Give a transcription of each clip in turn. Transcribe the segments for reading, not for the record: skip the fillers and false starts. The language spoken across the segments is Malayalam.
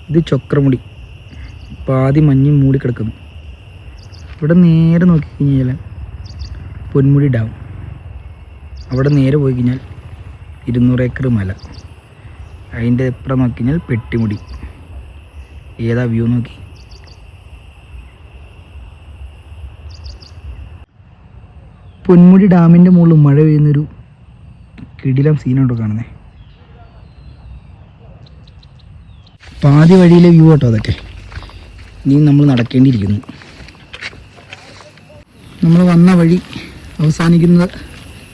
ഇത് ചക്രമുടി, പാതി മഞ്ഞ് മൂടി കിടക്കുന്നു. ഇവിടെ നേരെ നോക്കി കഴിഞ്ഞാൽ പൊന്മുടി ഡാം, അവിടെ നേരെ പോയി കഴിഞ്ഞാൽ 200 ഏക്കർ മല, അതിൻ്റെ ഇപ്പുറം നോക്കി കഴിഞ്ഞാൽ പെട്ടിമുടി. ഏതാ വ്യൂ നോക്കി. പൊന്മുടി ഡാമിൻ്റെ മുകളിൽ മഴ പെയ്യുന്നൊരു കിടിലം സീനുണ്ടോ കാണുന്നത്. പാതി വഴിയിലെ വ്യൂ കേട്ടോ അതൊക്കെ. ഇനി നമ്മൾ നടക്കേണ്ടിയിരിക്കുന്നു. നമ്മൾ വന്ന വഴി അവസാനിക്കുന്നത്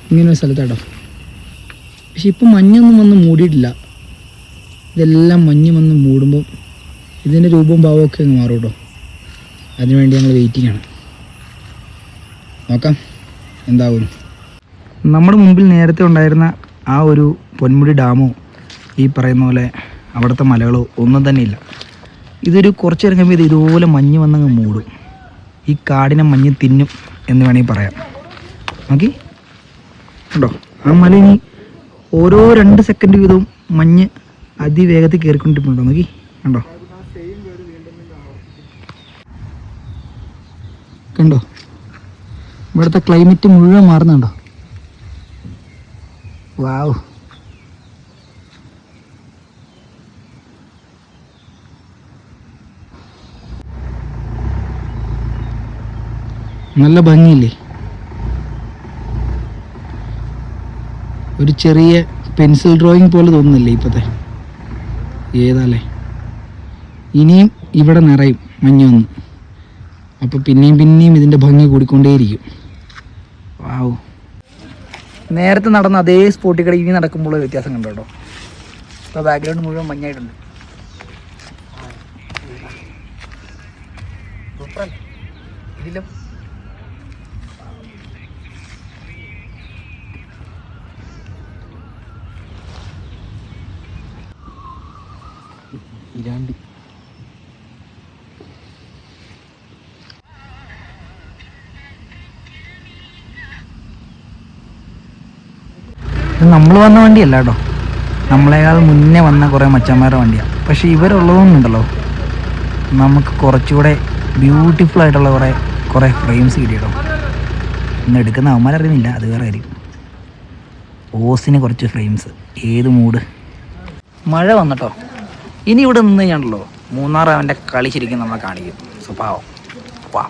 ഇങ്ങനെ ഒരു സ്ഥലത്താട്ടോ. പക്ഷെ ഇപ്പം മഞ്ഞൊന്നും വന്ന് മൂടിയിട്ടില്ല. ഇതെല്ലാം മഞ്ഞ് വന്ന് മൂടുമ്പോൾ ഇതിൻ്റെ രൂപവും ഭാവവും ഒക്കെ അങ്ങ് മാറും കേട്ടോ. അതിനുവേണ്ടി ഞങ്ങൾ വെയിറ്റിംഗ് ആണ്. നോക്കാം എന്താവും. നമ്മുടെ മുമ്പിൽ നേരത്തെ ഉണ്ടായിരുന്ന ആ ഒരു പൊന്മുടി ഡാമോ ഈ പറയുന്ന പോലെ അവിടുത്തെ മലകളോ ഒന്നും തന്നെ ഇല്ല. ഇതൊരു കുറച്ച് നേരം കഴിയുമ്പോൾ ഇതുപോലെ മഞ്ഞ് വന്നങ്ങ് മൂടും. ഈ കാടിനെ മഞ്ഞ് തിന്നും എന്ന് വേണമെങ്കിൽ പറയാം. നോക്കി ഉണ്ടോ ആ മല. ഇനി ഓരോ 2 സെക്കൻഡ് വീതവും മഞ്ഞ് അതിവേഗത്തിൽ കയറിക്കൊണ്ടിരിക്കുന്നുണ്ടോ നോക്കി. കണ്ടോ കണ്ടോ ഇവിടുത്തെ ക്ലൈമറ്റ് മുഴുവൻ മാറുന്നുണ്ടോ. വാവ്, നല്ല ഭംഗിയില്ലേ. ഒരു ചെറിയ പെൻസിൽ ഡ്രോയിങ് പോലെ തോന്നുന്നില്ലേ ഇപ്പോഴത്തെ. ഏതാല്ലേ ഇനിയും ഇവിടെ നിറയും മഞ്ഞ് വന്ന്. അപ്പോൾ പിന്നെയും ഇതിൻ്റെ ഭംഗി കൂടിക്കൊണ്ടേയിരിക്കും. വാവ്, നേരത്തെ നടന്ന അതേ സ്പോട്ടിൽ കൂടെ ഇനി നടക്കുമ്പോൾ വ്യത്യാസം കണ്ടോ കേട്ടോ. ഇപ്പോൾ ബാക്ക്ഗ്രൗണ്ട് മുഴുവൻ മഞ്ഞായിട്ടുണ്ട്. ഇതിലും ഇരാണ്ടി നമ്മൾ വന്ന വണ്ടിയല്ല കേട്ടോ. നമ്മളെക്കാൾ മുന്നേ വന്ന കുറേ മച്ചന്മാരുടെ വണ്ടിയാണ്. പക്ഷെ ഇവരുള്ളതൊന്നുണ്ടല്ലോ നമുക്ക് കുറച്ചുകൂടെ ബ്യൂട്ടിഫുൾ ആയിട്ടുള്ള കുറേ ഫ്രെയിംസ് കിട്ടിയിട്ടോ. ഇന്ന് എടുക്കുന്ന അവന്മാരറിയുന്നില്ല, അത് വേറെ കാര്യം. ഓസിന് കുറച്ച് ഫ്രെയിംസ്. ഏത് മൂഡ്. മഴ വന്നിട്ടോ. ഇനി ഇവിടെ നിന്ന് കഴിഞ്ഞാണല്ലോ മൂന്നാർ അവൻ്റെ കളി ശരിക്കും നമ്മളെ കാണിക്കും. സ്വഭാവം. വാ.